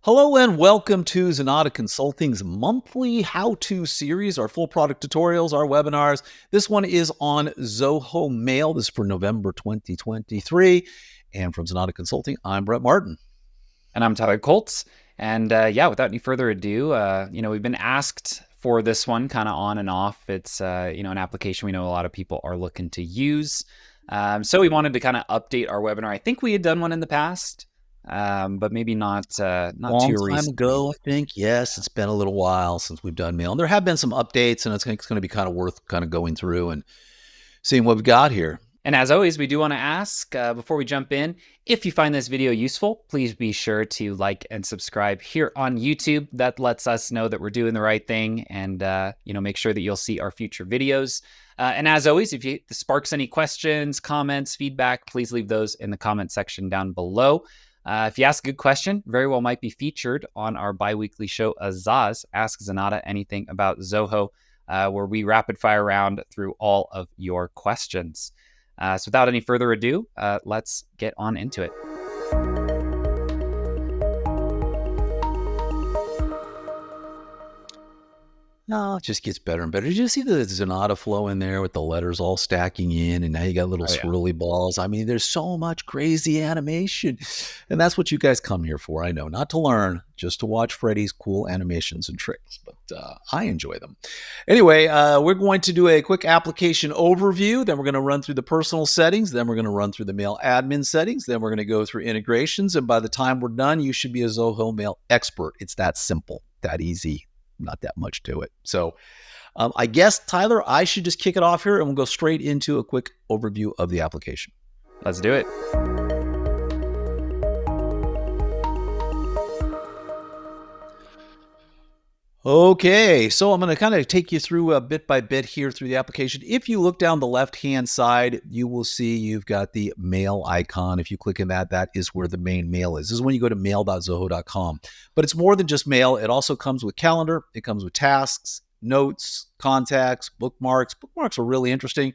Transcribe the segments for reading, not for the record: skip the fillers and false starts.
Hello and welcome to Zenatta Consulting's monthly how-to series, our full product tutorials, our webinars. This one is on Zoho Mail. This is for November 2023. And from Zenatta Consulting, I'm Brett Martin. And I'm Tyler Colts. And without any further ado, we've been asked for this one kind of on and off. It's, an application we know a lot of people are looking to use. So we wanted to kind of update our webinar. I think we had done one in the past. But maybe not too recent. Long time ago, I think. Yes, it's been a little while since we've done mail. And there have been some updates, and it's going to be kind of worth kind of going through and seeing what we've got here. And as always, we do want to ask, before we jump in, if you find this video useful, please be sure to like and subscribe here on YouTube. That lets us know that we're doing the right thing, and make sure that you'll see our future videos. And as always, if this sparks any questions, comments, feedback, please leave those in the comment section down below. If you ask a good question, very well might be featured on our bi-weekly show, Azaz, Ask Zenatta Anything About Zoho, where we rapid fire round through all of your questions. So without any further ado, let's get on into it. No, it just gets better and better. Did you see the Zenatta flow in there with the letters all stacking in, and now you got little swirly balls? I mean, there's so much crazy animation, and that's what you guys come here for. I know, not to learn, just to watch Freddie's cool animations and tricks, but I enjoy them. Anyway, we're going to do a quick application overview. Then we're going to run through the personal settings. Then we're going to run through the MailAdmin settings. Then we're going to go through integrations, and by the time we're done, you should be a Zoho Mail expert. It's that simple, that easy. Not that much to it. So I guess, Tyler, I should just kick it off here and we'll go straight into a quick overview of the application. Let's do it. Okay, so I'm going to kind of take you through bit by bit here through the application. If you look down the left-hand side, you will see you've got the mail icon. If you click in that, that is where the main mail is. This is when you go to mail.zoho.com. But it's more than just mail. It also comes with calendar. It comes with tasks, notes, contacts, bookmarks. Bookmarks are really interesting.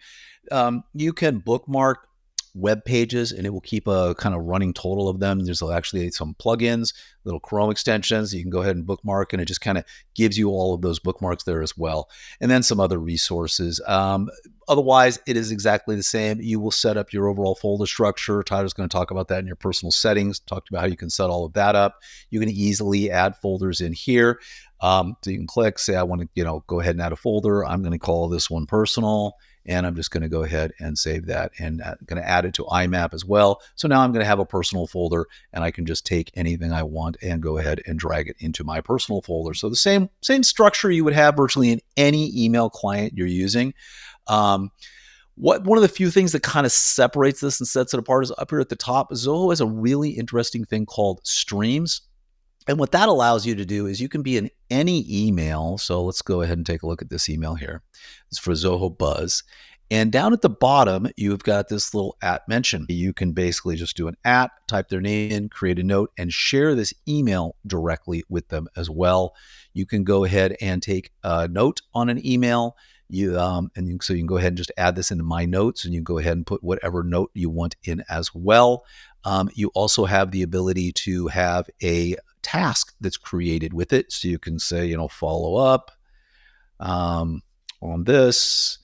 You can bookmark web pages and it will keep a kind of running total of them. There's actually some plugins, little Chrome extensions. You can go ahead and bookmark and it just kind of gives you all of those bookmarks there as well. And then some other resources. Otherwise, it is exactly the same. You will set up your overall folder structure. Tyler's going to talk about that in your personal settings, talk about how you can set all of that up. You can easily add folders in here. So you can click, say, I want to, go ahead and add a folder. I'm going to call this one personal. And I'm just going to go ahead and save that, and I'm going to add it to IMAP as well. So now I'm going to have a personal folder, and I can just take anything I want and go ahead and drag it into my personal folder. So the same structure you would have virtually in any email client you're using. One of the few things that kind of separates this and sets it apart is up here at the top. Zoho has a really interesting thing called streams. And what that allows you to do is you can be in any email. So let's go ahead and take a look at this email here. It's for Zoho Buzz. And down at the bottom, you've got this little @mention. You can basically just do an @ type their name in, create a note, and share this email directly with them as well. You can go ahead and take a note on an email. So you can go ahead and just add this into My Notes, and you can go ahead and put whatever note you want in as well. You also have the ability to have a task that's created with it. So you can say, follow up on this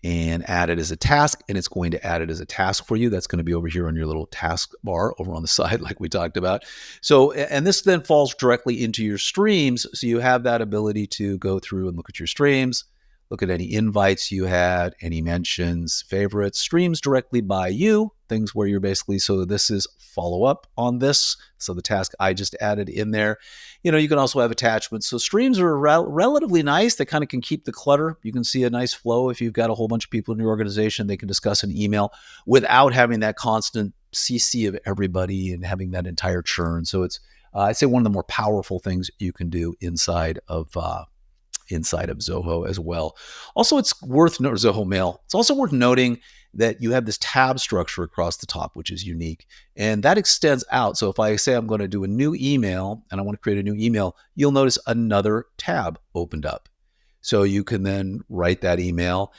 and add it as a task, and it's going to add it as a task for you. That's going to be over here on your little task bar over on the side, like we talked about. So, and this then falls directly into your streams. So you have that ability to go through and look at your streams, look at any invites you had, any mentions, favorites, streams directly by you, things where you're basically, so this is follow up on this. So the task I just added in there. You can also have attachments. So streams are relatively nice. They kind of can keep the clutter. You can see a nice flow. If you've got a whole bunch of people in your organization, they can discuss an email without having that constant CC of everybody and having that entire churn. So it's, I'd say, one of the more powerful things you can do inside of Zoho as well. Also, it's worth noting, Zoho Mail, it's also worth noting that you have this tab structure across the top, which is unique. And that extends out. So if I say I'm going to do a new email and I want to create a new email, you'll notice another tab opened up. So you can then write that email.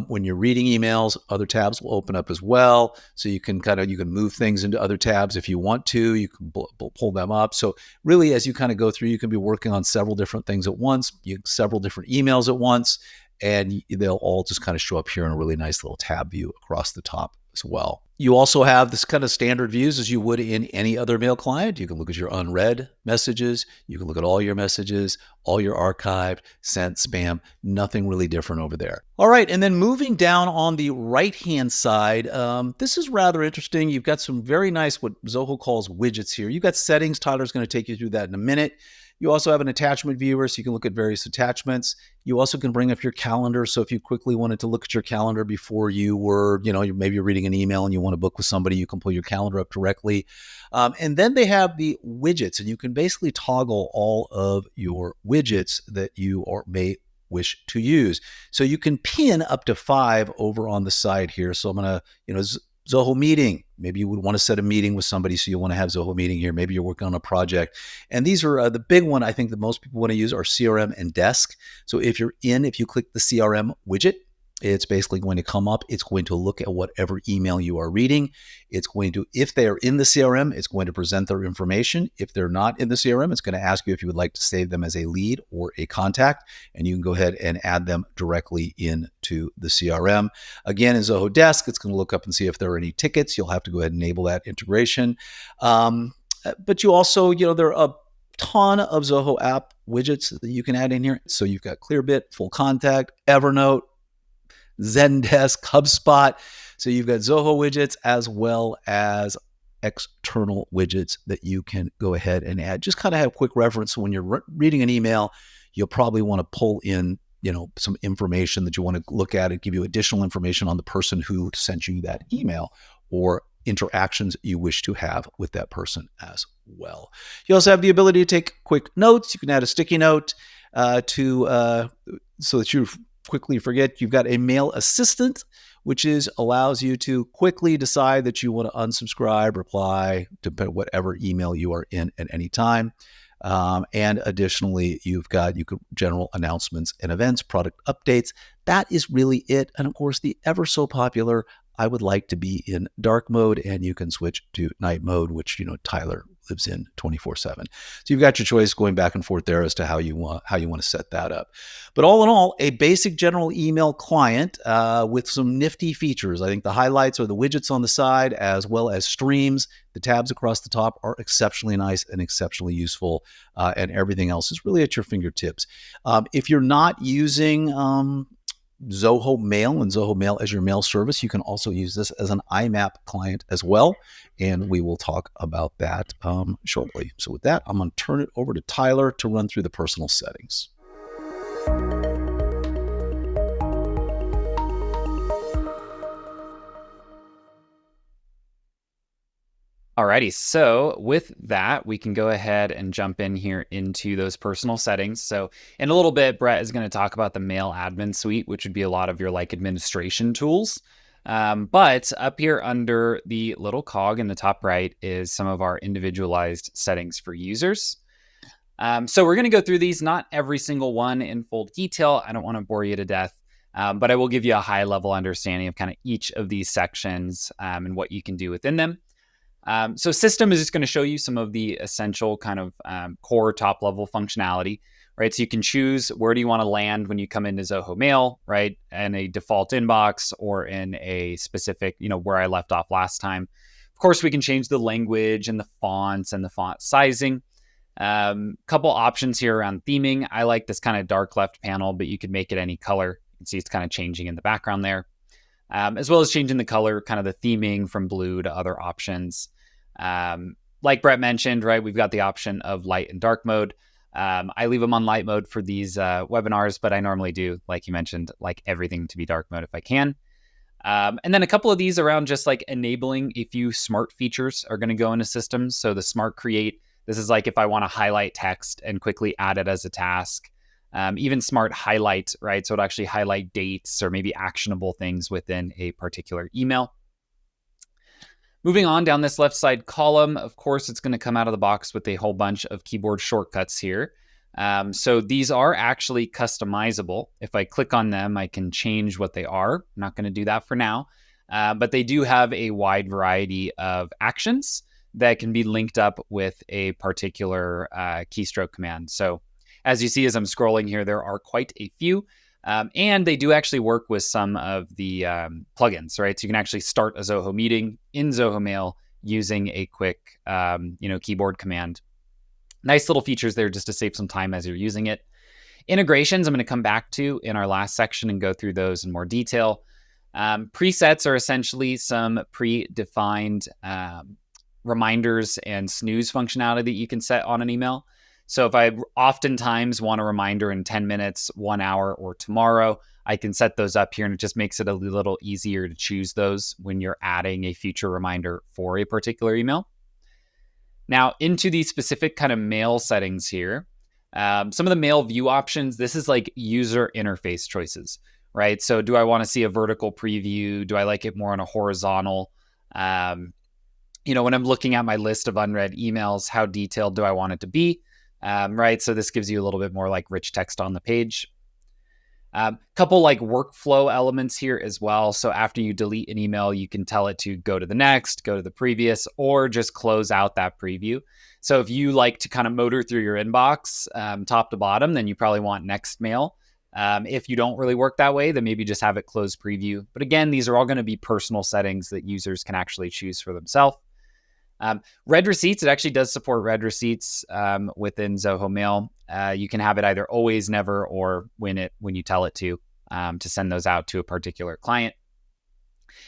When you're reading emails, other tabs will open up as well. So you can move things into other tabs if you want to. You can pull them up. So really, as you kind of go through, you can be working on several different things at once, several different emails at once, and they'll all just kind of show up here in a really nice little tab view across the top as well. You also have this kind of standard views as you would in any other mail client. You can look at your unread messages. You can look at all your messages, all your archived, sent, spam, nothing really different over there. All right, and then moving down on the right-hand side, this is rather interesting. You've got some very nice, what Zoho calls widgets here. You've got settings. Tyler's going to take you through that in a minute. You also have an attachment viewer, so you can look at various attachments. You also can bring up your calendar. So if you quickly wanted to look at your calendar before you were, maybe you're reading an email and you want to book with somebody, you can pull your calendar up directly. And then they have the widgets, and you can basically toggle all of your widgets that you may wish to use. So you can pin up to 5 over on the side here. So I'm going to, Zoho Meeting. Maybe you would want to set a meeting with somebody, so you want to have Zoho Meeting here. Maybe you're working on a project. And these are the big one I think that most people want to use are CRM and Desk. So if you click the CRM widget, it's basically going to come up. It's going to look at whatever email you are reading. It's going to, if they are in the CRM, it's going to present their information. If they're not in the CRM, it's going to ask you if you would like to save them as a lead or a contact, and you can go ahead and add them directly into the CRM. Again, in Zoho Desk, it's going to look up and see if there are any tickets. You'll have to go ahead and enable that integration. But you also, there are a ton of Zoho app widgets that you can add in here. So you've got Clearbit, Full Contact, Evernote, Zendesk, HubSpot. So you've got Zoho widgets as well as external widgets that you can go ahead and add. Just kind of have a quick reference. So when you're reading an email, you'll probably want to pull in, some information that you want to look at and give you additional information on the person who sent you that email or interactions you wish to have with that person as well. You also have the ability to take quick notes. You can add a sticky note so that you quickly forget. You've got a mail assistant, which allows you to quickly decide that you want to unsubscribe, reply to whatever email you are in at any time. And additionally, you've got general announcements and events, product updates. That is really it. And of course, the ever so popular, I would like to be in dark mode, and you can switch to night mode, which, Tyler lives in 24/7. So you've got your choice going back and forth there as to how you want to set that up. But all in all, a basic general email client with some nifty features. I think the highlights are the widgets on the side as well as streams. The tabs across the top are exceptionally nice and exceptionally useful, and everything else is really at your fingertips. If you're not using Zoho Mail and Zoho Mail as your mail service, you can also use this as an IMAP client as well, and we will talk about that shortly. So with that, I'm going to turn it over to Tyler to run through the personal settings. Alrighty, so with that, we can go ahead and jump in here into those personal settings. So in a little bit, Brett is going to talk about the MailAdmin suite, which would be a lot of your administration tools. But up here under the little cog in the top right is some of our individualized settings for users. So we're going to go through these, not every single one in full detail. I don't want to bore you to death, but I will give you a high level understanding of kind of each of these sections and what you can do within them. So system is just going to show you some of the essential kind of core top level functionality, right? So you can choose where do you want to land when you come into Zoho Mail, right? In a default inbox or in a specific, where I left off last time. Of course, we can change the language and the fonts and the font sizing. Couple options here around theming. I like this kind of dark left panel, but you could make it any color. You can see it's kind of changing in the background there. As well as changing the color, kind of the theming from blue to other options. Like Brett mentioned, right, we've got the option of light and dark mode. I leave them on light mode for these webinars, but I normally do, like you mentioned, like everything to be dark mode if I can. And then a couple of these around just like enabling a few smart features are going to go into systems. So the smart create, this is like if I want to highlight text and quickly add it as a task. Even smart highlight, right? So it'll actually highlight dates or maybe actionable things within a particular email. Moving on down this left side column, of course, it's going to come out of the box with a whole bunch of keyboard shortcuts here. So these are actually customizable. If I click on them, I can change what they are. I'm not going to do that for now, but they do have a wide variety of actions that can be linked up with a particular keystroke command. So as you see, as I'm scrolling here, there are quite a few. And they do actually work with some of the plugins, right? So you can actually start a Zoho meeting in Zoho Mail using a quick, keyboard command. Nice little features there just to save some time as you're using it. Integrations, I'm going to come back to in our last section and go through those in more detail. Presets are essentially some predefined reminders and snooze functionality that you can set on an email. So if I oftentimes want a reminder in 10 minutes, 1 hour, or tomorrow, I can set those up here, and it just makes it a little easier to choose those when you're adding a future reminder for a particular email. Now, into the specific kind of mail settings here, some of the mail view options, this is like user interface choices, right? So do I want to see a vertical preview? Do I like it more on a horizontal? When I'm looking at my list of unread emails, how detailed do I want it to be? Right? So this gives you a little bit more like rich text on the page. Couple like workflow elements here as well. So after you delete an email, you can tell it to go to the next, go to the previous, or just close out that preview. So if you like to kind of motor through your inbox top to bottom, then you probably want next mail. If you don't really work that way, then maybe just have it close preview. But again, these are all going to be personal settings that users can actually choose for themselves. Read receipts, it actually does support read receipts within Zoho Mail. You can have it either always, never, or when you tell it to send those out to a particular client.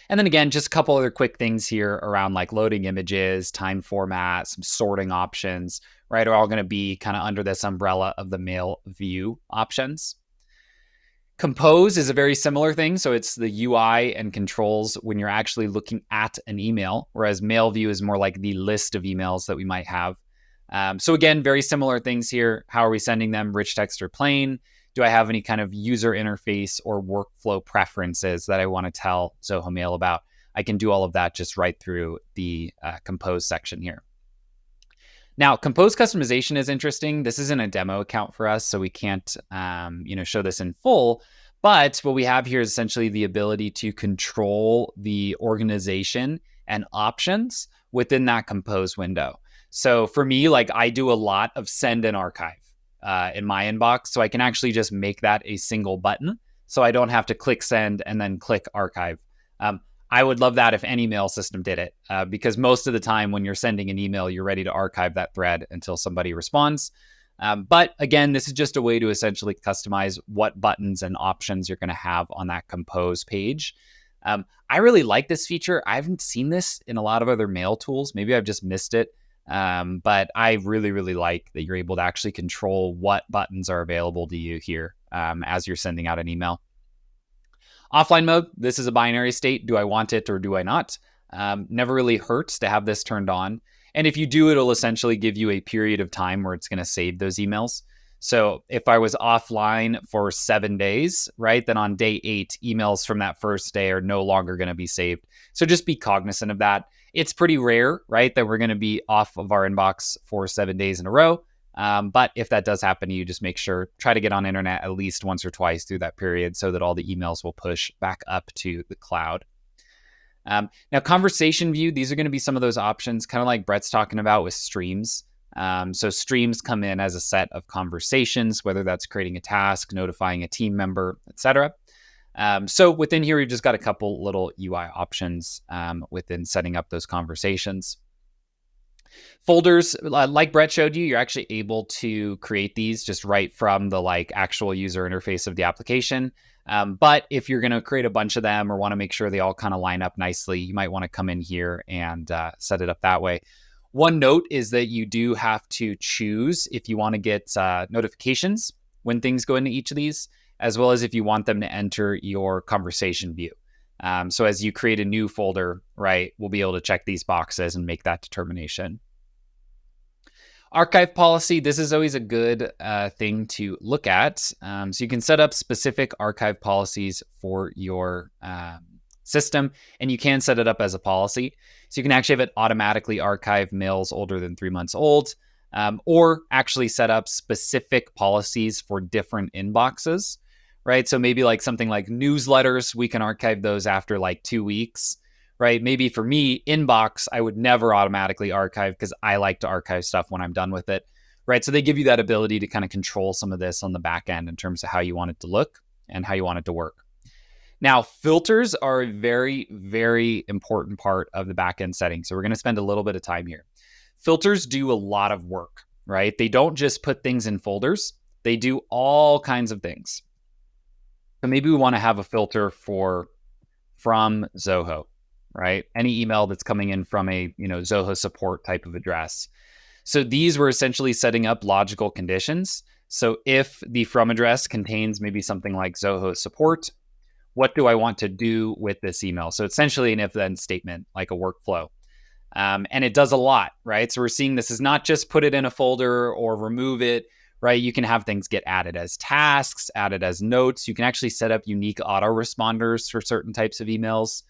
And then again, just a couple other quick things here around like loading images, time format, some sorting options, right, are all going to be kind of under this umbrella of the mail view options. Compose is a very similar thing. So it's the UI and controls when you're actually looking at an email, whereas mail view is more like the list of emails that we might have. So again, very similar things here. How are we sending them? Rich text or plain? Do I have any kind of user interface or workflow preferences that I want to tell Zoho Mail about? I can do all of that just right through the Compose section here. Now, Compose customization is interesting. This isn't a demo account for us, so we can't show this in full. But what we have here is essentially the ability to control the organization and options within that Compose window. So for me, like I do a lot of send and archive in my inbox, so I can actually just make that a single button. So I don't have to click send and then click archive. I would love that if any mail system did it, because most of the time when you're sending an email, you're ready to archive that thread until somebody responds. But again, this is just a way to essentially customize what buttons and options you're going to have on that Compose page. I really like this feature. I haven't seen this in a lot of other mail tools. Maybe I've just missed it. But I really, really like that you're able to actually control what buttons are available to you here as you're sending out an email. Offline mode, this is a binary state. Do I want it or do I not? Never really hurts to have this turned on. And if you do, it'll essentially give you a period of time where it's going to save those emails. So if I was offline for 7 days, right, then on day 8, emails from that first day are no longer going to be saved. So just be cognizant of that. It's pretty rare, right, that we're going to be off of our inbox for 7 days in a row. But if that does happen to you, just make sure, try to get on internet at least once or twice through that period so that all the emails will push back up to the cloud. Now, conversation view, these are going to be some of those options, kind of like Brett's talking about with streams. So streams come in as a set of conversations, whether that's creating a task, notifying a team member, etc. So within here, we've just got a couple little UI options within setting up those conversations. Folders, like Brett showed you, you're actually able to create these just right from the like actual user interface of the application. But if you're going to create a bunch of them or want to make sure they all kind of line up nicely, you might want to come in here and set it up that way. One note is that you do have to choose if you want to get notifications when things go into each of these, as well as if you want them to enter your conversation view. So as you create a new folder, right, we'll be able to check these boxes and make that determination. Archive policy, this is always a good thing to look at. So you can set up specific archive policies for your system, and you can set it up as a policy. So you can actually have it automatically archive mails older than 3 months old. or actually set up specific policies for different inboxes, right? So maybe like something like newsletters, we can archive those after like 2 weeks, right? Maybe for me, inbox, I would never automatically archive because I like to archive stuff when I'm done with it, right? So they give you that ability to kind of control some of this on the back end in terms of how you want it to look and how you want it to work. Now, filters are a very, very important part of the backend setting. So we're going to spend a little bit of time here. Filters do a lot of work, right? They don't just put things in folders. They do all kinds of things. So maybe we want to have a filter from Zoho, right? Any email that's coming in from a, Zoho support type of address. So these were essentially setting up logical conditions. So if the from address contains maybe something like Zoho support, what do I want to do with this email? So essentially an if-then statement, like a workflow. And it does a lot, right? So we're seeing this is not just put it in a folder or remove it, right? You can have things get added as tasks, added as notes. You can actually set up unique auto responders for certain types of emails.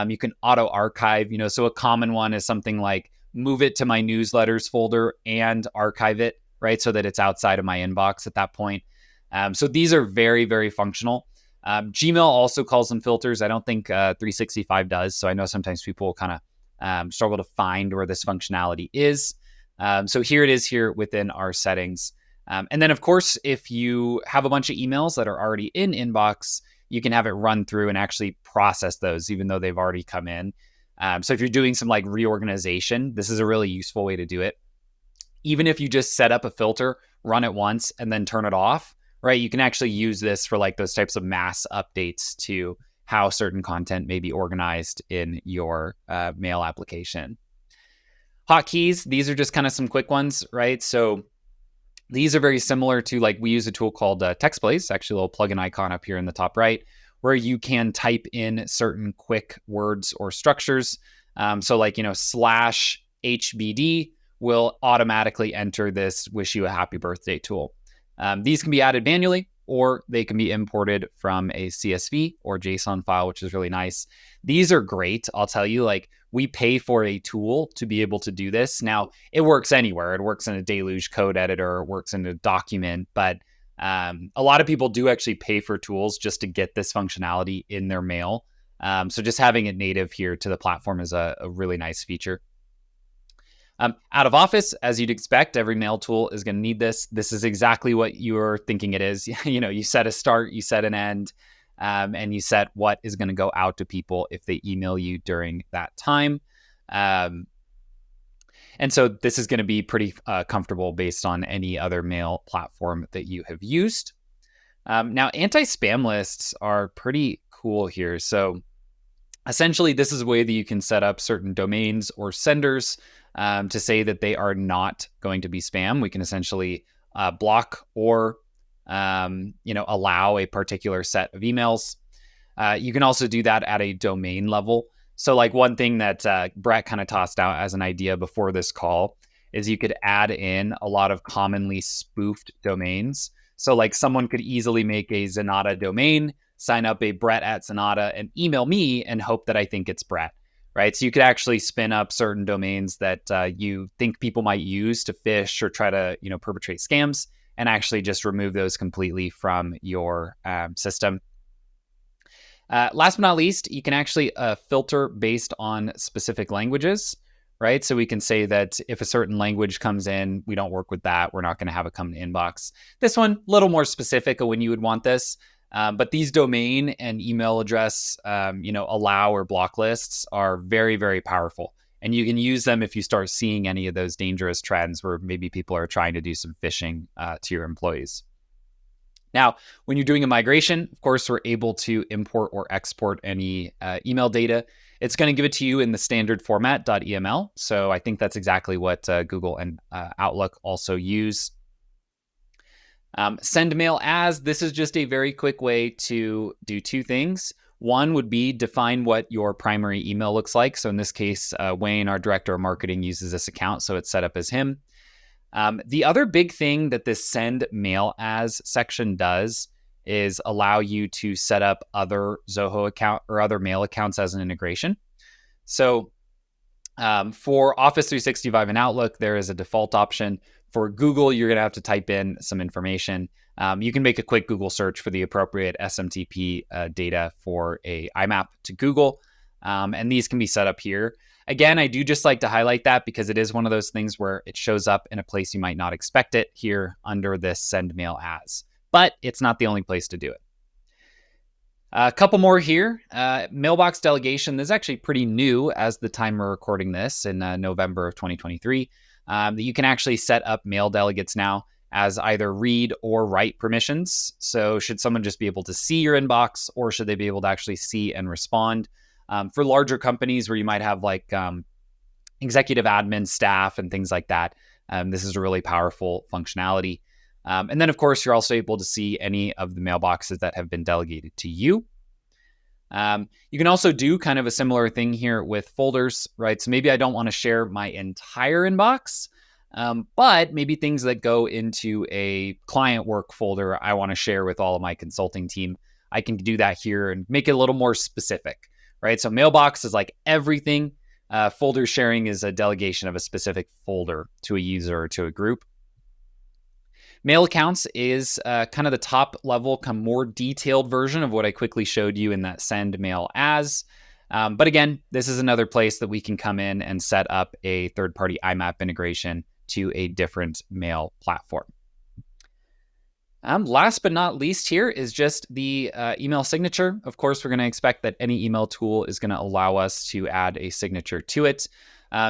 You can auto archive, so a common one is something like move it to my newsletters folder and archive it, right? So that it's outside of my inbox at that point. So these are very, very functional. Gmail also calls them filters. I don't think 365 does. So I know sometimes people kind of struggle to find where this functionality is. So here it is here within our settings. And then, of course, if you have a bunch of emails that are already in inbox, you can have it run through and actually process those, even though they've already come in. So if you're doing some like reorganization, this is a really useful way to do it. Even if you just set up a filter, run it once, and then turn it off, right? You can actually use this for like those types of mass updates to how certain content may be organized in your mail application. Hotkeys, these are just kind of some quick ones, right? So these are very similar to like we use a tool called TextPlace, actually a little plugin icon up here in the top right, where you can type in certain quick words or structures. So like, /HBD will automatically enter this wish you a happy birthday tool. These can be added manually, or they can be imported from a CSV or JSON file, which is really nice. These are great. I'll tell you, like we pay for a tool to be able to do this. Now, it works anywhere. It works in a Deluge code editor, it works in a document, but a lot of people do actually pay for tools just to get this functionality in their mail. So just having it native here to the platform is a really nice feature. Out of office, as you'd expect, every mail tool is going to need this. This is exactly what you're thinking it is. You set a start, you set an end, and you set what is going to go out to people if they email you during that time. And so this is going to be pretty comfortable based on any other mail platform that you have used. Now, anti-spam lists are pretty cool here. So essentially, this is a way that you can set up certain domains or senders to say that they are not going to be spam. We can essentially block or allow a particular set of emails. You can also do that at a domain level. So like one thing that Brett kind of tossed out as an idea before this call is you could add in a lot of commonly spoofed domains. So like someone could easily make a Zenatta domain, sign up a Brett at Zenatta and email me and hope that I think it's Brett. Right. So you could actually spin up certain domains that you think people might use to phish or try to, perpetrate scams, and actually just remove those completely from your system. Last but not least, you can actually filter based on specific languages, right? So we can say that if a certain language comes in, we don't work with that. We're not going to have it come to inbox. This one, a little more specific of when you would want this. But these domain and email address, allow or block lists are very, very powerful. And you can use them if you start seeing any of those dangerous trends where maybe people are trying to do some phishing to your employees. Now, when you're doing a migration, of course, we're able to import or export any email data. It's going to give it to you in the standard format .eml. So I think that's exactly what Google and Outlook also use. Send mail as, this is just a very quick way to do two things. One would be define what your primary email looks like. So in this case, Wayne, our director of marketing, uses this account, so it's set up as him. The other big thing that this send mail as section does is allow you to set up other Zoho account or other mail accounts as an integration. So For Office 365 and Outlook, there is a default option. For Google, you're going to have to type in some information. You can make a quick Google search for the appropriate SMTP data for a IMAP to Google, and these can be set up here. Again, I do just like to highlight that because it is one of those things where it shows up in a place you might not expect it here under this send mail as, but it's not the only place to do it. A couple more here. Mailbox delegation. This is actually pretty new as the time we're recording this in November of 2023. That you can actually set up mail delegates now as either read or write permissions. So should someone just be able to see your inbox, or should they be able to actually see and respond? For larger companies where you might have like executive admin staff and things like that, this is a really powerful functionality. And then, of course, you're also able to see any of the mailboxes that have been delegated to you. You can also do kind of a similar thing here with folders, right? So maybe I don't want to share my entire inbox, but maybe things that go into a client work folder I want to share with all of my consulting team. I can do that here and make it a little more specific, right? So mailbox is like everything. Folder sharing is a delegation of a specific folder to a user or to a group. Mail accounts is kind of the top level, more detailed version of what I quickly showed you in that send mail as. But again, this is another place that we can come in and set up a third-party IMAP integration to a different mail platform. Last but not least here is just the email signature. Of course, we're going to expect that any email tool is going to allow us to add a signature to it.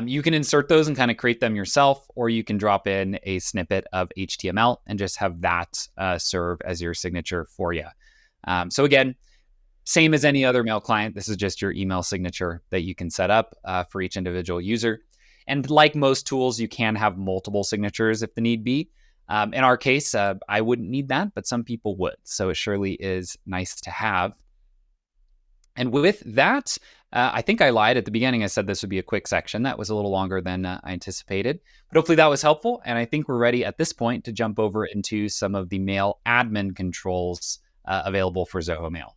You can insert those and kind of create them yourself, or you can drop in a snippet of HTML and just have that serve as your signature for you. So again, same as any other mail client, this is just your email signature that you can set up for each individual user. And like most tools, you can have multiple signatures if the need be. In our case, I wouldn't need that, but some people would. So it surely is nice to have. And with that, I think I lied at the beginning. I said this would be a quick section. That was a little longer than I anticipated, but hopefully that was helpful. And I think we're ready at this point to jump over into some of the mail admin controls available for Zoho Mail.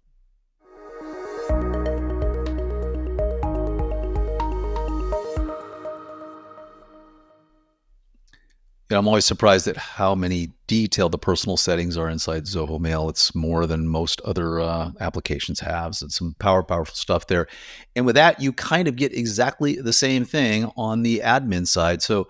Yeah, I'm always surprised at how many detailed the personal settings are inside Zoho Mail. It's more than most other applications have. So it's some powerful stuff there. And with that, you kind of get exactly the same thing on the admin side. So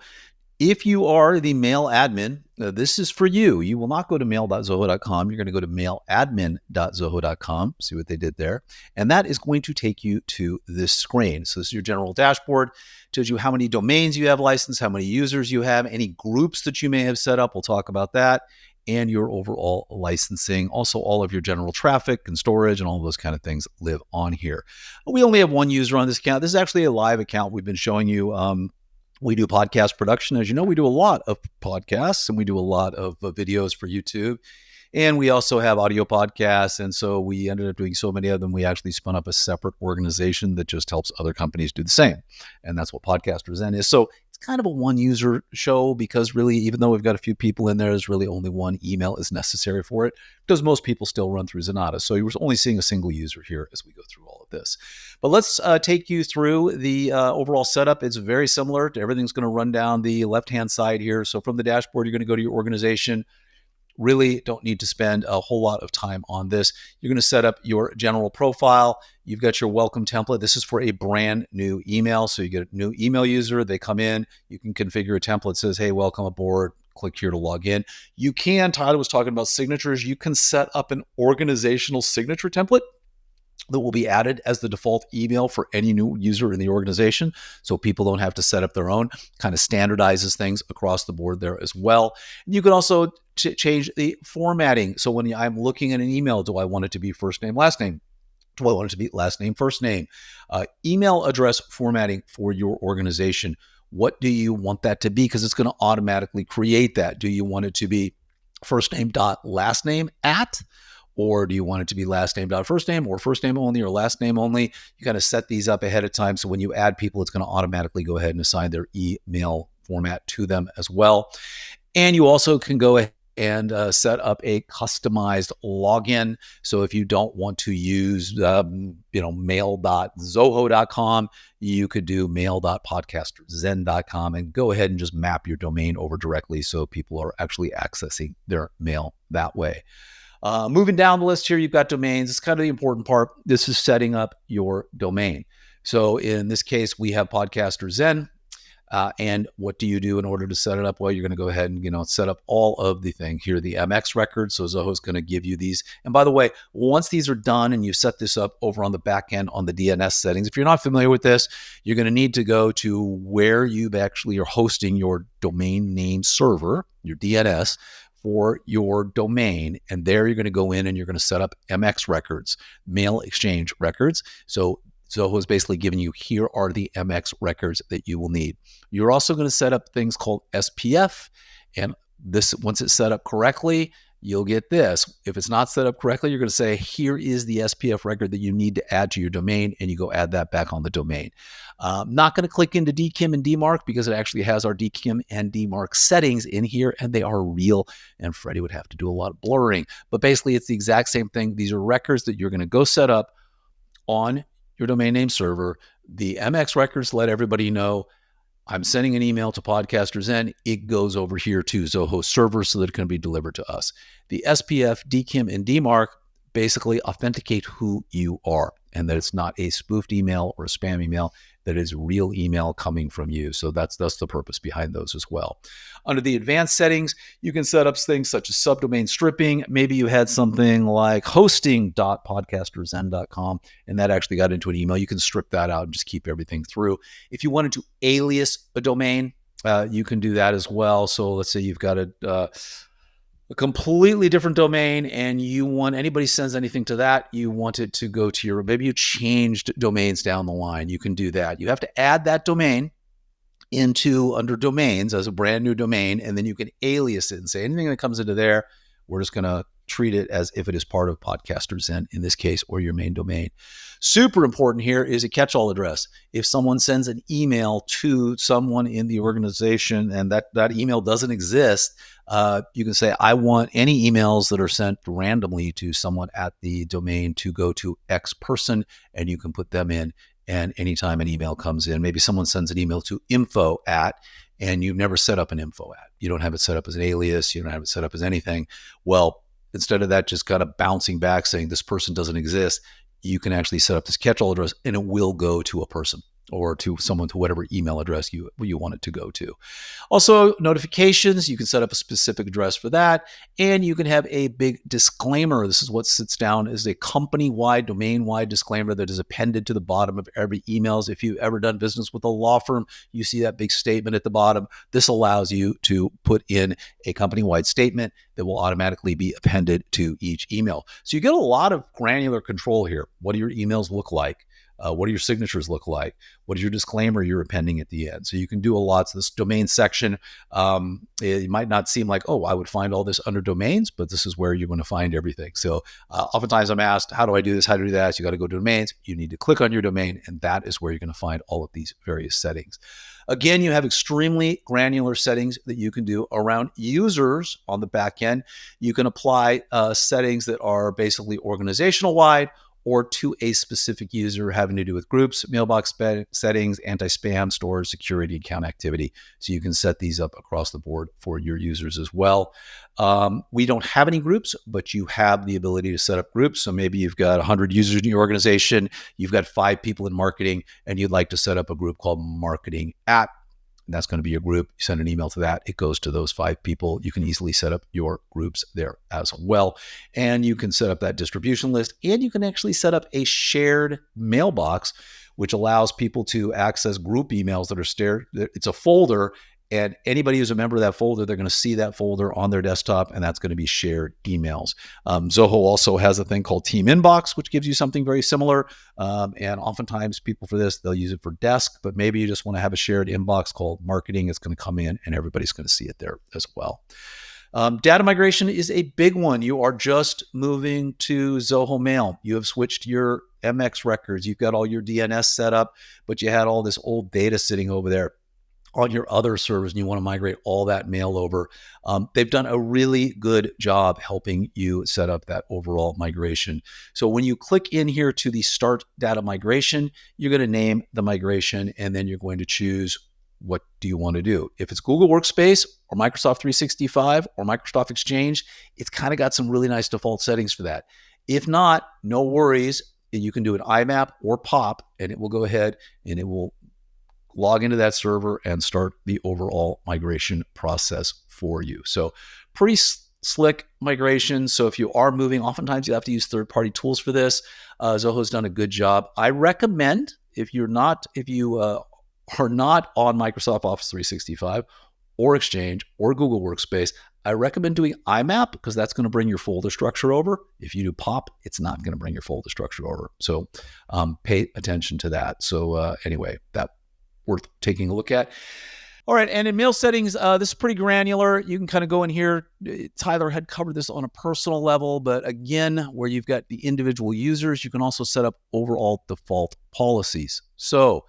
if you are the mail admin, this is for you. You will not go to mail.zoho.com. You're going to go to mailadmin.zoho.com. See what they did there. And that is going to take you to this screen. So this is your general dashboard. It tells you how many domains you have licensed, how many users you have, any groups that you may have set up. We'll talk about that. And your overall licensing. Also, all of your general traffic and storage and all of those kind of things live on here. We only have one user on this account. This is actually a live account we've been showing you. We do podcast production. As you know, we do a lot of podcasts and we do a lot of videos for YouTube. And we also have audio podcasts. And so we ended up doing so many of them, we actually spun up a separate organization that just helps other companies do the same. And that's what Podcasters Zen is. So it's kind of a one user show because really, even though we've got a few people in there, there's really only one email is necessary for it because most people still run through Zenatta. So you're only seeing a single user here as we go through all of this. But let's take you through the overall setup. It's very similar to everything's going to run down the left-hand side here. So from the dashboard, you're going to go to your organization. Really don't need to spend a whole lot of time on this. You're going to set up your general profile. You've got your welcome template. This is for a brand new email. So you get a new email user. They come in. You can configure a template that says, hey, welcome aboard. Click here to log in. You can, Tyler was talking about signatures. You can set up an organizational signature template that will be added as the default email for any new user in the organization. So people don't have to set up their own. Kind of standardizes things across the board there as well. And you can also change the formatting. So when I'm looking at an email, do I want it to be first name, last name? Do I want it to be last name, first name? Email address formatting for your organization. What do you want that to be? Because it's going to automatically create that. Do you want it to be first name dot last name at? Or do you want it to be last name dot first name or first name only or last name only? You kind of set these up ahead of time. So when you add people, it's going to automatically go ahead and assign their email format to them as well. And you also can go ahead and set up a customized login. So if you don't want to use, mail.zoho.com, you could do mail.podcasterzen.com and go ahead and just map your domain over directly so people are actually accessing their mail that way. Moving down the list here, you've got domains. It's kind of the important part. This is setting up your domain. So in this case, we have Podcaster Zen. And what do you do in order to set it up? Well, you're going to go ahead and, set up all of the thing here, the MX records. So Zoho is going to give you these. And by the way, once these are done and you set this up over on the back end on the DNS settings, if you're not familiar with this, you're going to need to go to where you actually are hosting your domain name server, your DNS, for your domain. And there you're going to go in and you're going to set up MX records, mail exchange records. So Zoho is basically giving you, here are the MX records that you will need. You're also going to set up things called SPF. And this, once it's set up correctly, you'll get this. If it's not set up correctly, you're going to say, here is the SPF record that you need to add to your domain, and you go add that back on the domain. Not going to click into DKIM and DMARC because it actually has our DKIM and DMARC settings in here, and they are real, and Freddie would have to do a lot of blurring. But basically, it's the exact same thing. These are records that you're going to go set up on your domain name server. The MX records let everybody know, I'm sending an email to Podcaster Zen. It goes over here to Zoho server so that it can be delivered to us. The SPF, DKIM, and DMARC basically authenticate who you are and that it's not a spoofed email or a spam email, that is real email coming from you. So that's the purpose behind those as well. Under the advanced settings, you can set up things such as subdomain stripping. Maybe you had something like hosting.podcasterzen.com, and that actually got into an email. You can strip that out and just keep everything through. If you wanted to alias a domain, you can do that as well. So let's say you've got a completely different domain and you want, anybody sends anything to that, you want it to go to your, maybe you changed domains down the line, you can do that. You have to add that domain into under domains as a brand new domain, and then you can alias it and say anything that comes into there, we're just going to treat it as if it is part of Podcaster Zen in this case, or your main domain. Super important here is a catch-all address. If someone sends an email to someone in the organization and that email doesn't exist, you can say, I want any emails that are sent randomly to someone at the domain to go to X person, and you can put them in. And anytime an email comes in, maybe someone sends an email to info@, and you've never set up an info@. You don't have it set up as an alias. You don't have it set up as anything. Well, instead of that just kind of bouncing back saying this person doesn't exist, you can actually set up this catch-all address, and it will go to a person or to someone, to whatever email address you want it to go to. Also, notifications, you can set up a specific address for that, and you can have a big disclaimer. This is what sits down as a company-wide, domain-wide disclaimer that is appended to the bottom of every emails. If you've ever done business with a law firm, you see that big statement at the bottom. This allows you to put in a company-wide statement that will automatically be appended to each email. So you get a lot of granular control here. What do your emails look like? What do your signatures look like? What is your disclaimer you're appending at the end? So you can do a lot. So this domain section, it might not seem like, oh, I would find all this under domains, but this is where you're going to find everything. So oftentimes I'm asked, how do I do this? How do I do that? So you got to go to domains. You need to click on your domain, and that is where you're going to find all of these various settings. Again, you have extremely granular settings that you can do around users on the back end. You can apply settings that are basically organizational wide, or to a specific user having to do with groups, mailbox settings, anti-spam, storage, security, account activity. So you can set these up across the board for your users as well. We don't have any groups, but you have the ability to set up groups. So maybe you've got 100 users in your organization, you've got 5 people in marketing, and you'd like to set up a group called marketing at. And that's going to be your group. You send an email to that. It goes to those 5 people. You can easily set up your groups there as well. And you can set up that distribution list, and you can actually set up a shared mailbox, which allows people to access group emails that are shared. It's a folder, and anybody who's a member of that folder, they're going to see that folder on their desktop, and that's going to be shared emails. Zoho also has a thing called Team Inbox, which gives you something very similar. And oftentimes people for this, they'll use it for desk, but maybe you just want to have a shared inbox called marketing. It's going to come in and everybody's going to see it there as well. Data migration is a big one. You are just moving to Zoho Mail. You have switched your MX records. You've got all your DNS set up, but you had all this old data sitting over there. on your other servers and you want to migrate all that mail over, they've done a really good job helping you set up that overall migration. So when you click in here to the Start Data Migration, you're going to name the migration, and then you're going to choose what do you want to do. If it's Google Workspace or Microsoft 365 or Microsoft Exchange, it's kind of got some really nice default settings for that. If not, no worries. You can do an IMAP or POP, and it will go ahead and it will log into that server and start the overall migration process for you. So pretty slick migration. So if you are moving, oftentimes you have to use third-party tools for this. Zoho's done a good job. I recommend if you are not on Microsoft Office 365 or Exchange or Google Workspace, I recommend doing IMAP because that's going to bring your folder structure over. If you do POP, it's not going to bring your folder structure over. So pay attention to that. So anyway, that worth taking a look at. All right, and in mail settings, this is pretty granular. You can kind of go in here. Tyler had covered this on a personal level, but again, where you've got the individual users, you can also set up overall default policies. So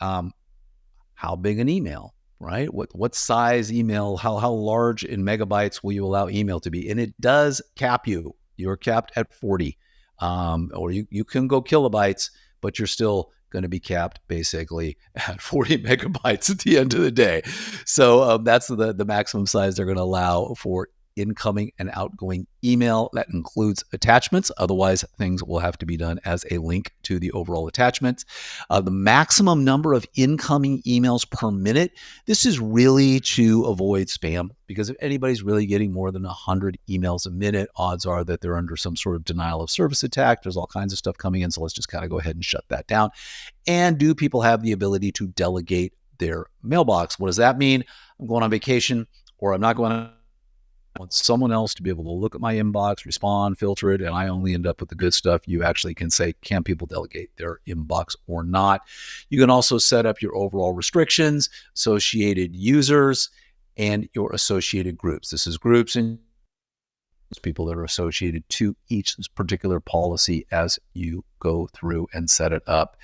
how big an email, right? What size email, how large in megabytes will you allow email to be? And it does cap you. You're capped at 40, or you can go kilobytes, but you're still going to be capped basically at 40 megabytes at the end of the day. So that's the maximum size they're going to allow for incoming and outgoing email. That includes attachments. Otherwise, things will have to be done as a link to the overall attachment. The maximum number of incoming emails per minute. This is really to avoid spam, because if anybody's really getting more than 100 emails a minute, odds are that they're under some sort of denial of service attack. There's all kinds of stuff coming in. So let's just kind of go ahead and shut that down. And do people have the ability to delegate their mailbox? What does that mean? I'm going on vacation, or I'm not going on. I want someone else to be able to look at my inbox, respond, filter it, and I only end up with the good stuff. You actually can say, can people delegate their inbox or not? You can also set up your overall restrictions, associated users, and your associated groups. This is groups and people that are associated to each particular policy as you go through and set it up.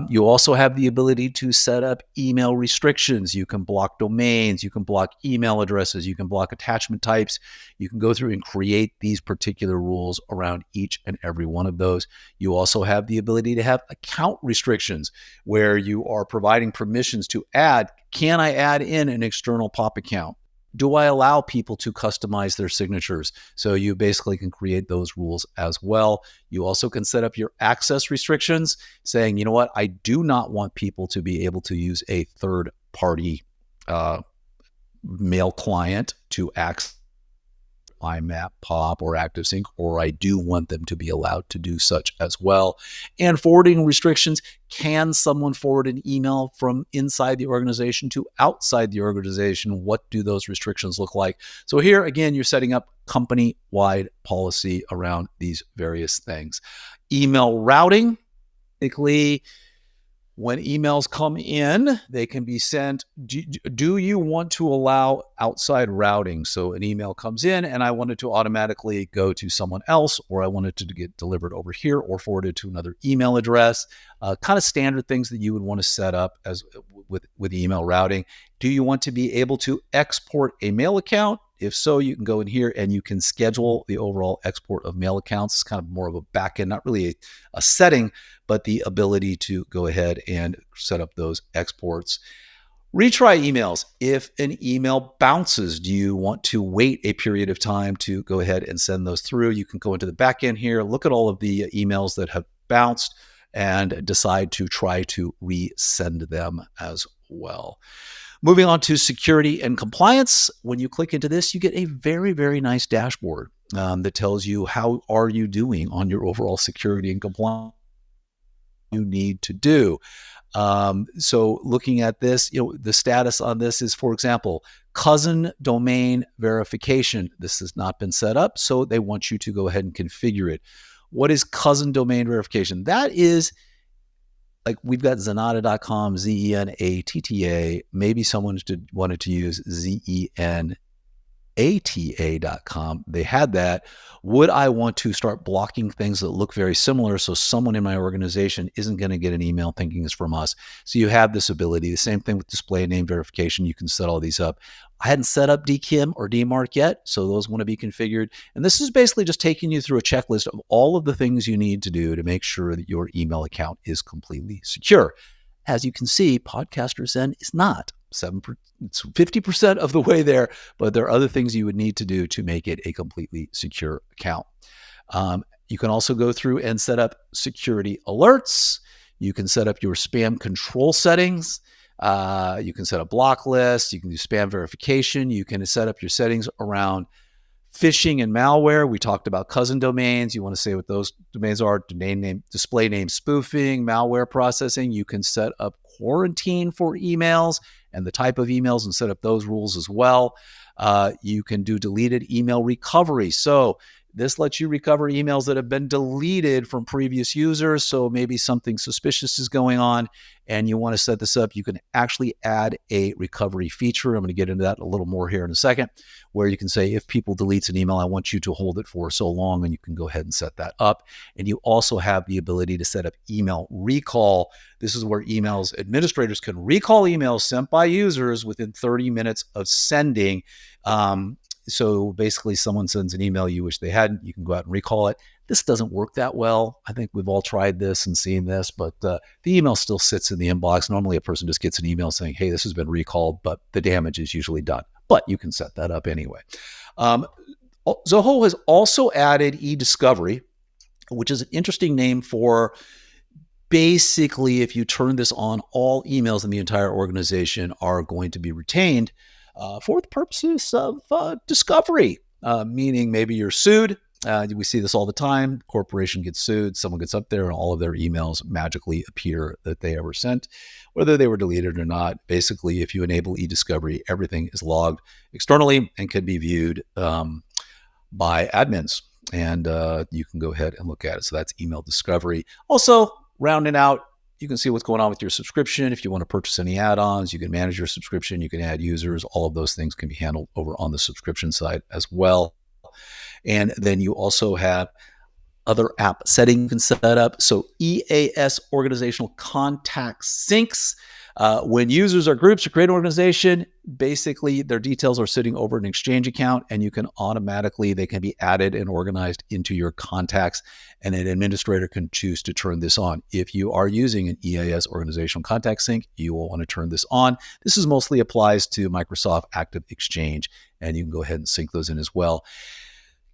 You also have the ability to set up email restrictions. You can block domains, you can block email addresses, you can block attachment types. You can go through and create these particular rules around each and every one of those. You also have the ability to have account restrictions where you are providing permissions to add. Can I add in an external POP account? Do I allow people to customize their signatures? So you basically can create those rules as well. You also can set up your access restrictions, saying, you know what, I do not want people to be able to use a third-party mail client to access IMAP, POP, or ActiveSync, or I do want them to be allowed to do such as well. And forwarding restrictions, can someone forward an email from inside the organization to outside the organization? What do those restrictions look like? So here, again, you're setting up company-wide policy around these various things. Email routing, basically, when emails come in, they can be sent. Do you want to allow outside routing? So an email comes in and I want it to automatically go to someone else, or I want it to get delivered over here or forwarded to another email address. Kind of standard things that you would want to set up as with email routing. Do you want to be able to export a mail account? If so, you can go in here and you can schedule the overall export of mail accounts. It's kind of more of a backend, not really a setting, but the ability to go ahead and set up those exports. Retry emails. If an email bounces, do you want to wait a period of time to go ahead and send those through? You can go into the backend here, look at all of the emails that have bounced, and decide to try to resend them as well. Moving on to security and compliance. When you click into this, you get a very, very nice dashboard that tells you how are you doing on your overall security and compliance you need to do. So looking at this, the status on this is, for example, cousin domain verification. This has not been set up, so they want you to go ahead and configure it. What is cousin domain verification? That is, like, we've got Zenatta.com, Zenatta. Maybe someone wanted to use Zenata. ata.com. They had that. Would I want to start blocking things that look very similar so someone in my organization isn't going to get an email thinking it's from us? So you have this ability. The same thing with display name verification. You can set all these up. I hadn't set up DKIM or DMARC yet, so those want to be configured. And this is basically just taking you through a checklist of all of the things you need to do to make sure that your email account is completely secure. As you can see, Podcaster Zen is not. It's 50% of the way there, but there are other things you would need to do to make it a completely secure account. You can also go through and set up security alerts. You can set up your spam control settings. You can set a block list. You can do spam verification. You can set up your settings around phishing and malware. We talked about cousin domains. You want to say what those domains are: domain name, display name spoofing, malware processing. You can set up quarantine for emails and the type of emails and set up those rules as well. You can do deleted email recovery. So this lets you recover emails that have been deleted from previous users. So maybe something suspicious is going on and you want to set this up. You can actually add a recovery feature. I'm going to get into that a little more here in a second, where you can say, if people deletes an email, I want you to hold it for so long, and you can go ahead and set that up. And you also have the ability to set up email recall. This is where administrators can recall emails sent by users within 30 minutes of sending. So basically, someone sends an email you wish they hadn't, you can go out and recall it. This doesn't work that well. I think we've all tried this and seen this, but the email still sits in the inbox. Normally, a person just gets an email saying, hey, this has been recalled, but the damage is usually done. But you can set that up anyway. Zoho has also added eDiscovery, which is an interesting name for basically, if you turn this on, all emails in the entire organization are going to be retained for the purposes of discovery, meaning maybe you're sued. We see this all the time. Corporation gets sued, someone gets up there, and all of their emails magically appear that they ever sent, whether they were deleted or not. Basically, if you enable eDiscovery, everything is logged externally and can be viewed by admins, and you can go ahead and look at it. So that's email discovery. Also, rounding out, you can see what's going on with your subscription. If you want to purchase any add-ons, you can manage your subscription, you can add users. All of those things can be handled over on the subscription side as well. And then you also have other app settings you can set up. So EAS, organizational contact syncs. When users or groups or create an organization, basically their details are sitting over an Exchange account, and you can automatically, they can be added and organized into your contacts, and an administrator can choose to turn this on. If you are using an EAS organizational contact sync, you will want to turn this on. This is mostly applies to Microsoft Active Exchange, and you can go ahead and sync those in as well.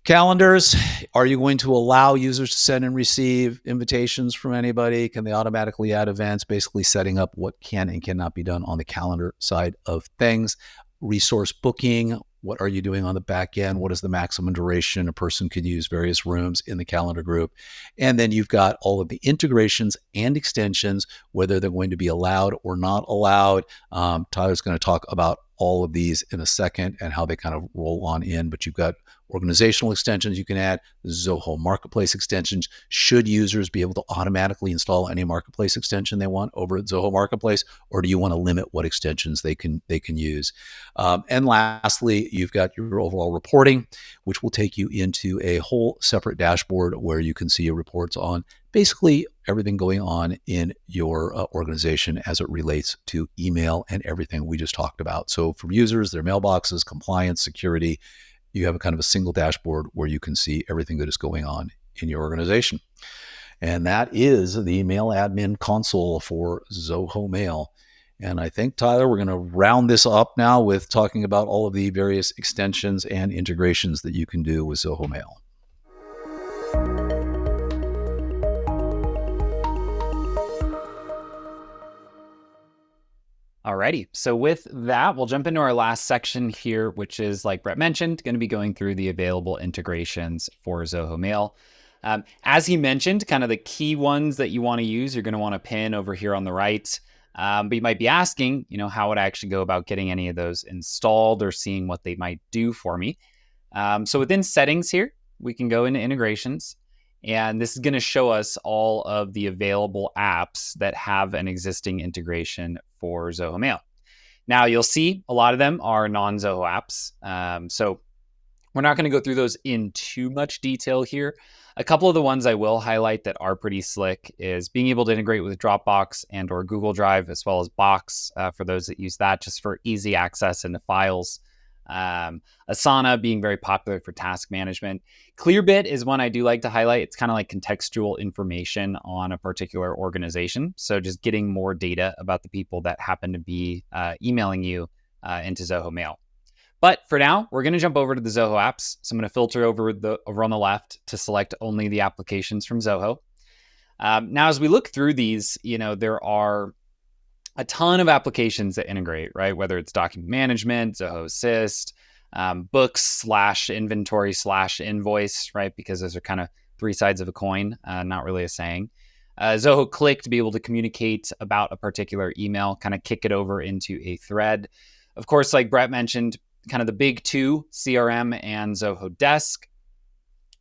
Calendars, are you going to allow users to send and receive invitations from anybody? Can they automatically add events? Basically setting up what can and cannot be done on the calendar side of things. Resource booking, what are you doing on the back end? What is the maximum duration? A person could use various rooms in the calendar group. And then you've got all of the integrations and extensions, whether they're going to be allowed or not allowed. Tyler's going to talk about all of these in a second and how they kind of roll on in, but you've got organizational extensions you can add, Zoho Marketplace extensions. Should users be able to automatically install any Marketplace extension they want over at Zoho Marketplace, or do you want to limit what extensions they can use? And lastly, you've got your overall reporting, which will take you into a whole separate dashboard where you can see your reports on basically everything going on in your organization as it relates to email and everything we just talked about. So for users, their mailboxes, compliance, security, you have a kind of a single dashboard where you can see everything that is going on in your organization. And that is the MailAdmin console for Zoho Mail. And I think, Tyler, we're going to round this up now with talking about all of the various extensions and integrations that you can do with Zoho Mail. Alrighty, so with that, we'll jump into our last section here, which is, like Brett mentioned, going to be going through the available integrations for Zoho Mail. As he mentioned, kind of the key ones that you want to use, you're going to want to pin over here on the right. But you might be asking, how would I actually go about getting any of those installed or seeing what they might do for me? So within settings here, we can go into integrations. And this is going to show us all of the available apps that have an existing integration for Zoho Mail. Now, you'll see a lot of them are non-Zoho apps. So We're not going to go through those in too much detail here. A couple of the ones I will highlight that are pretty slick is being able to integrate with Dropbox and or Google Drive, as well as Box for those that use that just for easy access into files. Asana being very popular for task management. Clearbit is one I do like to highlight. It's kind of like contextual information on a particular organization. So just getting more data about the people that happen to be emailing you into Zoho Mail. But for now, we're going to jump over to the Zoho apps. So I'm going to filter over on the left to select only the applications from Zoho. Now, as we look through these, there are a ton of applications that integrate, right? Whether it's document management, Zoho Assist, books / inventory / invoice, right? Because those are kind of three sides of a coin, not really a saying. Zoho Click to be able to communicate about a particular email, kind of kick it over into a thread. Of course, like Brett mentioned, kind of the big two, CRM and Zoho Desk.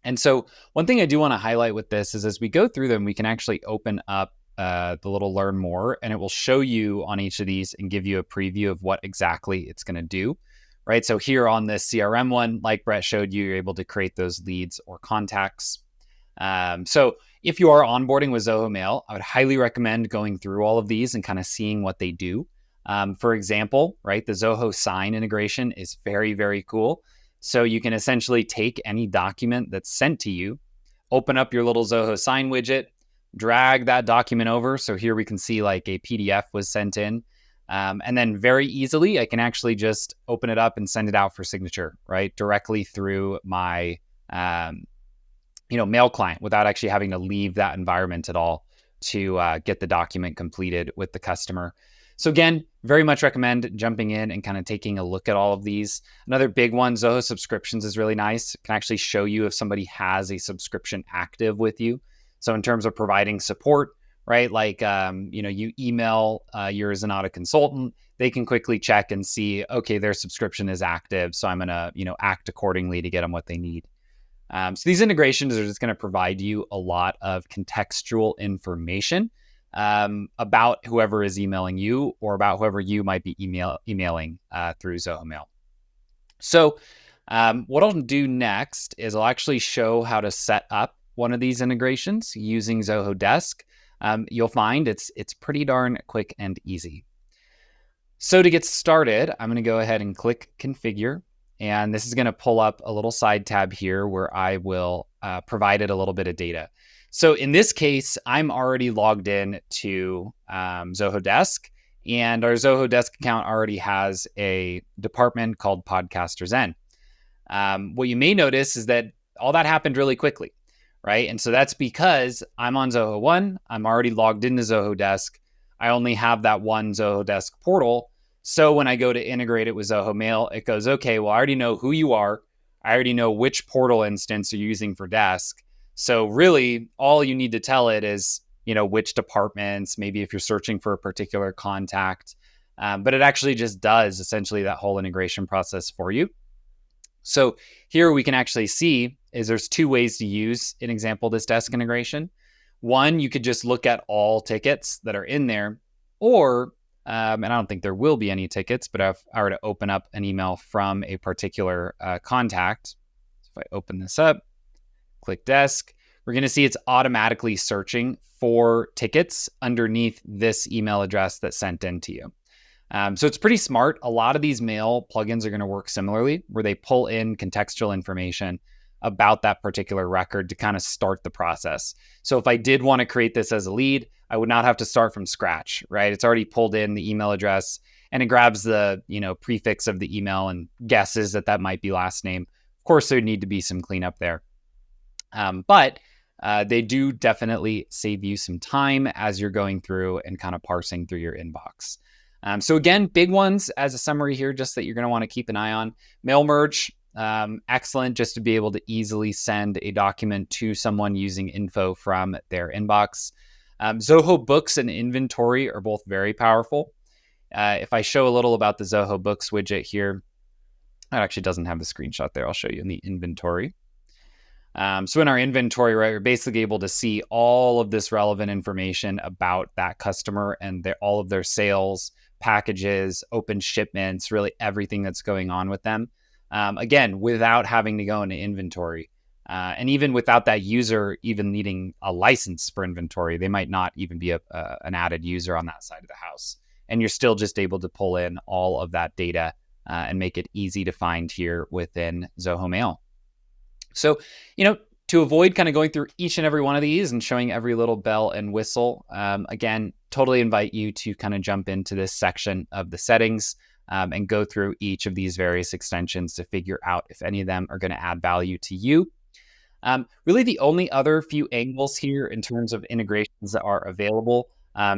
And so one thing I do want to highlight with this is as we go through them, we can actually open up the little learn more, and it will show you on each of these and give you a preview of what exactly it's going to do, right? So here on this CRM one, like Brett showed you, you're able to create those leads or contacts. So if you are onboarding with Zoho Mail, I would highly recommend going through all of these and kind of seeing what they do. For example, right, the Zoho Sign integration is very, very cool. So you can essentially take any document that's sent to you, open up your little Zoho Sign widget, drag that document over. So here we can see like a PDF was sent in. And then very easily, I can actually just open it up and send it out for signature, right, directly through my mail client without actually having to leave that environment at all to get the document completed with the customer. So again, very much recommend jumping in and kind of taking a look at all of these. Another big one, Zoho subscriptions is really nice. It can actually show you if somebody has a subscription active with you. So in terms of providing support, right? Like, you email your Zenatta consultant, they can quickly check and see, okay, their subscription is active. So I'm going to, act accordingly to get them what they need. So these integrations are just going to provide you a lot of contextual information about whoever is emailing you or about whoever you might be emailing through Zoho Mail. So what I'll do next is I'll actually show how to set up one of these integrations using Zoho Desk. You'll find it's pretty darn quick and easy. So to get started, I'm going to go ahead and click Configure. And this is going to pull up a little side tab here where I will provide it a little bit of data. So in this case, I'm already logged in to Zoho Desk, and our Zoho Desk account already has a department called Podcaster Zen. What you may notice is that all that happened really quickly, right? And so that's because I'm on Zoho 1, I'm already logged into Zoho Desk, I only have that one Zoho Desk portal. So when I go to integrate it with Zoho Mail, it goes, okay, well, I already know who you are. I already know which portal instance you're using for Desk. So really, all you need to tell it is, which departments, maybe if you're searching for a particular contact. But it actually just does essentially that whole integration process for you. So here we can actually see is there's two ways to use an example this Desk integration. One, you could just look at all tickets that are in there, or and I don't think there will be any tickets, but if I were to open up an email from a particular contact, if I open this up, click Desk, we're going to see it's automatically searching for tickets underneath this email address that's sent in to you. So it's pretty smart. A lot of these mail plugins are going to work similarly, where they pull in contextual information about that particular record to kind of start the process. So if I did want to create this as a lead, I would not have to start from scratch, right? It's already pulled in the email address and it grabs the, prefix of the email and guesses that might be last name. Of course, there would need to be some cleanup there. But they do definitely save you some time as you're going through and kind of parsing through your inbox. So again, big ones as a summary here, just that you're going to want to keep an eye on. Mail merge, excellent, just to be able to easily send a document to someone using info from their inbox. Zoho Books and Inventory are both very powerful. If I show a little about the Zoho Books widget here, it actually doesn't have the screenshot there. I'll show you in the inventory. So in our inventory, right, we're basically able to see all of this relevant information about that customer and all of their sales, packages, open shipments, really everything that's going on with them. again, without having to go into inventory. And even without that user even needing a license for inventory, they might not even be an added user on that side of the house. And you're still just able to pull in all of that data and make it easy to find here within Zoho Mail. So, to avoid kind of going through each and every one of these and showing every little bell and whistle, again, totally invite you to kind of jump into this section of the settings and go through each of these various extensions to figure out if any of them are going to add value to you. Really, the only other few angles here in terms of integrations that are available.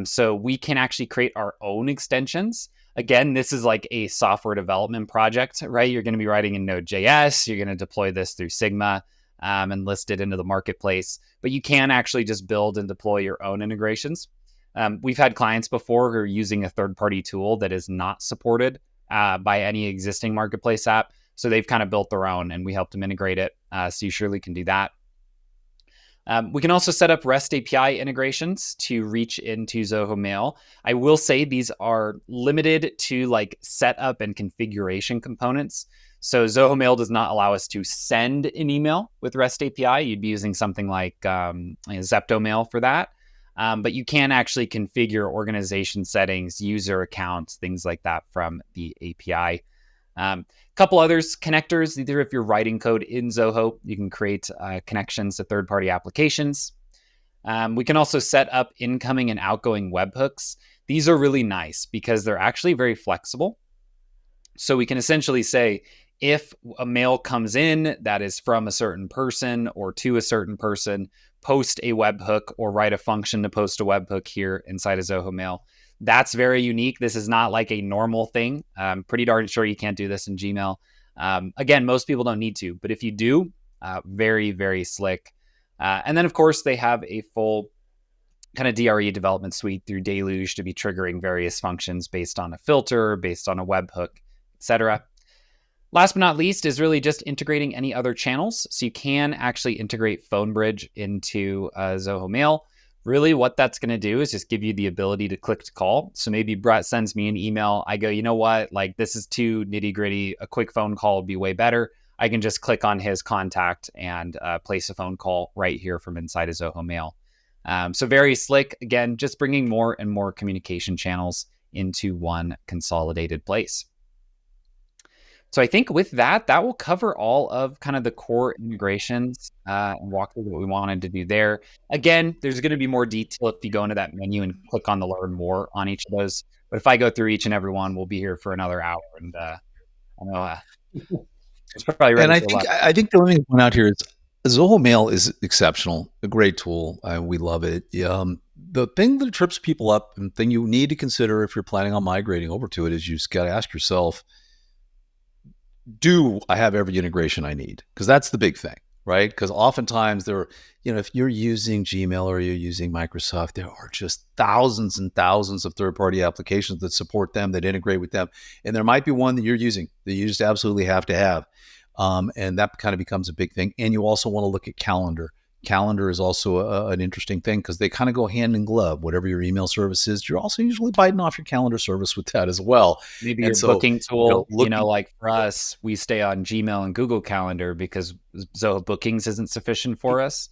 So we can actually create our own extensions. Again, this is like a software development project, right? You're going to be writing in Node.js. You're going to deploy this through Sigma and list it into the marketplace. But you can actually just build and deploy your own integrations. We've had clients before who are using a third-party tool that is not supported by any existing marketplace app. So they've kind of built their own, and we helped them integrate it. So you surely can do that. We can also set up REST API integrations to reach into Zoho Mail. I will say these are limited to like setup and configuration components. So Zoho Mail does not allow us to send an email with REST API. You'd be using something like Zepto Mail for that. But you can actually configure organization settings, user accounts, things like that from the API. Couple others, connectors, either if you're writing code in Zoho, you can create connections to third-party applications. We can also set up incoming and outgoing webhooks. These are really nice because they're actually very flexible. So we can essentially say, if a mail comes in that is from a certain person or to a certain person, post a webhook or write a function to post a webhook here inside of Zoho Mail. That's very unique. This is not like a normal thing. I'm pretty darn sure you can't do this in Gmail. Again, most people don't need to, but if you do, very, very slick. And then, of course, they have a full kind of DRE development suite through Deluge to be triggering various functions based on a filter, based on a webhook, etc. Last but not least is really just integrating any other channels. So you can actually integrate PhoneBridge into Zoho Mail. Really what that's going to do is just give you the ability to click to call. So maybe Brett sends me an email. I go, you know what? Like, this is too nitty gritty. A quick phone call would be way better. I can just click on his contact and place a phone call right here from inside of Zoho Mail. So very slick. Again, just bringing more and more communication channels into one consolidated place. So I think with that will cover all of kind of the core integrations and walk through what we wanted to do there. Again, there's going to be more detail if you go into that menu and click on the learn more on each of those. But if I go through each and every one, we'll be here for another hour. And I know it's probably ready. And I think the only thing to point out here is Zoho Mail is exceptional, a great tool. We love it. The thing that trips people up and thing you need to consider if you're planning on migrating over to it is you just got to ask yourself, do I have every integration I need? Because that's the big thing, right? Because oftentimes if you're using Gmail or you're using Microsoft, there are just thousands and thousands of third-party applications that support them, that integrate with them. And there might be one that you're using that you just absolutely have to have. And that kind of becomes a big thing. And you also want to look at calendar. Calendar is also an interesting thing because they kind of go hand in glove. Whatever your email service is, you're also usually biting off your calendar service with that as well. Maybe your booking tool, like for us, we stay on Gmail and Google Calendar because Zoho Bookings isn't sufficient for us.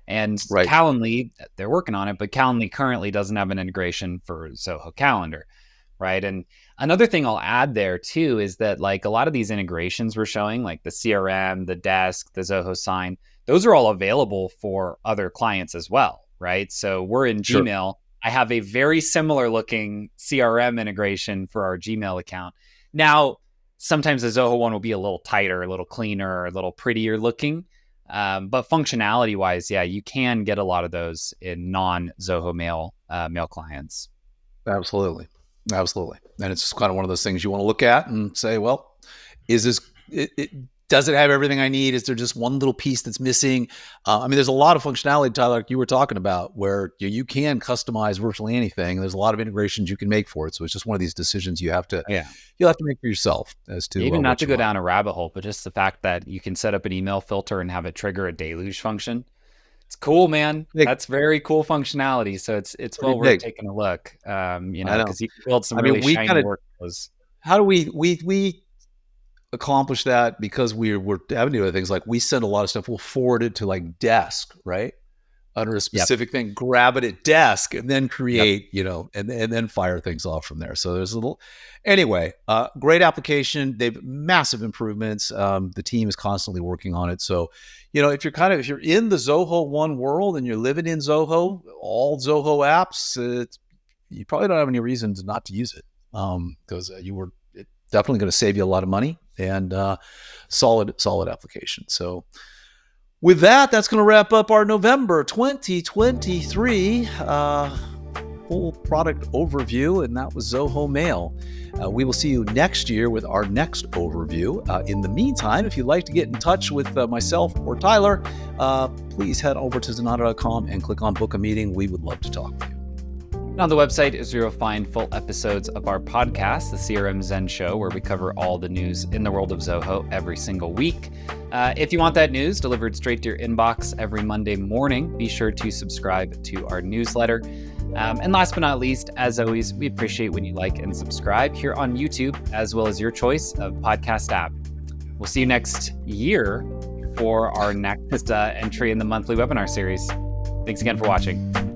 And Calendly, they're working on it, but Calendly currently doesn't have an integration for Zoho Calendar, right? And another thing I'll add there too is that like a lot of these integrations we're showing, like the CRM, the Desk, the Zoho Sign, those are all available for other clients as well, right? So we're in Gmail. I have a very similar looking CRM integration for our Gmail account. Now, sometimes the Zoho one will be a little tighter, a little cleaner, a little prettier looking. But functionality wise, yeah, you can get a lot of those in non-Zoho Mail clients. Absolutely. And it's kind of one of those things you want to look at and say, well, is this... does it have everything I need? Is there just one little piece that's missing? There's a lot of functionality, Tyler, like you were talking about, where you can customize virtually anything. There's a lot of integrations you can make for it. So it's just one of these decisions you have to make for yourself as to even not to go down a rabbit hole, but just the fact that you can set up an email filter and have it trigger a deluge function. It's cool, man. That's very cool functionality. So it's well worth taking a look. Because you can build some really shiny workflows. How do we accomplish that because we're having to do other things. Like we send a lot of stuff, we'll forward it to like desk, right? Under a specific thing, grab it at desk, and then create, and then fire things off from there. So there's a little, anyway, great application. They've massive improvements. The team is constantly working on it. So, if you're in the Zoho One world and you're living in Zoho, all Zoho apps, you probably don't have any reason to not to use it, because it's definitely going to save you a lot of money, and solid application. So with that, that's going to wrap up our November 2023 full product overview, and that was Zoho Mail. We will see you next year with our next overview. In the meantime, if you'd like to get in touch with myself or Tyler, please head over to Zenatta.com and click on Book a Meeting. We would love to talk with you. On the website is where you'll find full episodes of our podcast, The CRM Zen Show, where we cover all the news in the world of Zoho every single week. If you want that news delivered straight to your inbox every Monday morning, be sure to subscribe to our newsletter. And last but not least, as always, we appreciate when you like and subscribe here on YouTube, as well as your choice of podcast app. We'll see you next year for our next entry in the monthly webinar series. Thanks again for watching.